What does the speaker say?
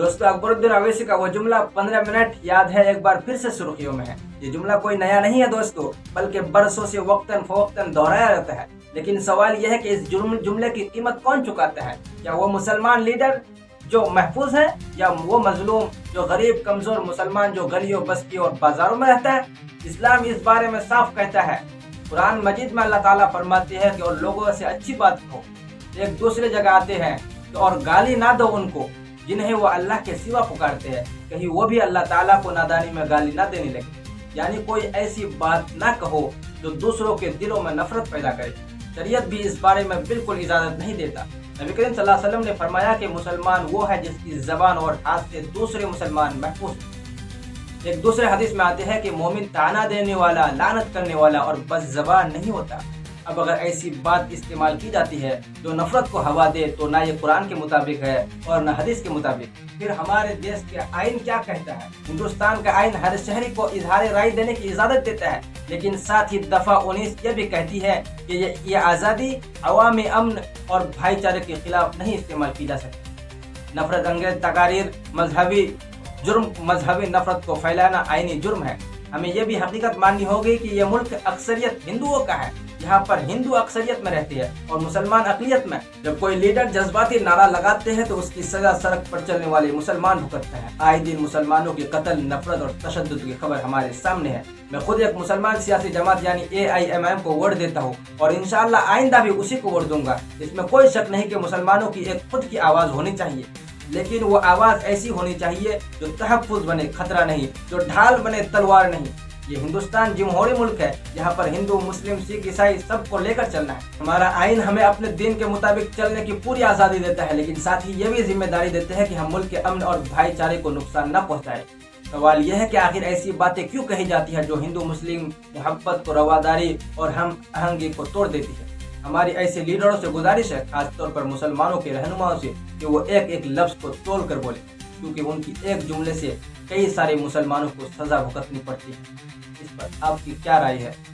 दोस्तों, अकबरुद्दीन अवैसी का वो जुमला 15 मिनट याद है, एक बार फिर से सुर्खियों में है। ये जुमला कोई नया नहीं है दोस्तों, बल्कि बरसों से वक्तन फवक्तन दोहराया जाता है। लेकिन सवाल यह है कि इस जुमले की कीमत कौन चुकाता है? क्या वो मुसलमान लीडर जो महफूज है, या वो मजलूम जो गरीब कमजोर मुसलमान जो गलियों बस्तियों और बाजारों में रहता है? इस्लाम इस बारे में साफ कहता है। कुरान मजीद में अल्लाह ताला फरमाते हैं कि और लोगों से अच्छी बात कहो, एक दूसरे जगह आते हैं तो और गाली ना दो उनको जिन्हें वो अल्लाह के सिवा पुकारते हैं, कहीं वो भी अल्लाह ताला को नादानी में गाली ना देने लगे। यानी कोई ऐसी बात ना कहो जो दूसरों के दिलों में नफरत पैदा करे। शरीयत भी इस बारे में बिल्कुल इजाजत नहीं देता। नबी करीम सल्लल्लाहु अलैहि वसल्लम ने फरमाया कि मुसलमान वो है जिसकी जबान और हाथ से दूसरे मुसलमान महफूज। एक दूसरे हदीस में आते हैं कि मोमिन ताना देने वाला, लानत करने वाला और बस जबान नहीं होता। अब अगर ऐसी बात इस्तेमाल की जाती है जो नफरत को हवा दे, तो ना ये कुरान के मुताबिक है और ना हदीस के मुताबिक। फिर हमारे देश के आइन क्या कहता है? हिंदुस्तान का आइन हर शहरी को इजहार राय देने की इजाजत देता है, लेकिन साथ ही दफा 19 ये भी कहती है कि ये आज़ादी अवामी अमन और भाईचारे के खिलाफ नहीं इस्तेमाल की जा सकती। नफरत अंगेज तकारीर मजहबी जुर्म, मजहबी नफरत को फैलाना आईनी जुर्म है। हमें यह भी हकीकत माननी होगी कि यह मुल्क अक्सरियत हिंदुओं का है। यहाँ पर हिंदू अक्सरियत में रहती है और मुसलमान अकलियत में। जब कोई लीडर जज्बाती नारा लगाते हैं तो उसकी सजा सड़क पर चलने वाले मुसलमान भुगतते हैं। आए दिन मुसलमानों के कत्ल, नफरत और तशद्दुद की खबर हमारे सामने है। मैं खुद एक मुसलमान सियासी जमात यानी AIMIM को वोट देता हूँ और इंशाअल्लाह आइंदा भी उसी को वोट दूंगा। इसमें कोई शक नहीं कि मुसलमानों की एक खुद की आवाज होनी चाहिए, लेकिन वो आवाज ऐसी होनी चाहिए जो तहफ़्फ़ुज़ बने, खतरा नहीं, जो ढाल बने, तलवार नहीं। ये हिंदुस्तान जमहूरी मुल्क है, यहाँ पर हिंदू, मुस्लिम, सिख, ईसाई सबको लेकर चलना है। हमारा आइन हमें अपने दीन के मुताबिक चलने की पूरी आज़ादी देता है, लेकिन साथ ही ये भी जिम्मेदारी देते हैं कि हम मुल्क के अमन और भाईचारे को नुकसान न पहुँचाए। सवाल यह है कि आखिर ऐसी बातें क्यों कही जाती है जो हिंदू मुस्लिम मोहब्बत को, रवादारी और हम आहंगी को तोड़ देती है। हमारी ऐसे लीडरों से गुजारिश है, खासतौर पर मुसलमानों के रहनुमाओं से, कि वो एक एक लफ्ज़ को तोल कर बोले, क्योंकि उनकी एक जुमले से कई सारे मुसलमानों को सजा भुगतनी पड़ती है। इस पर आपकी क्या राय है?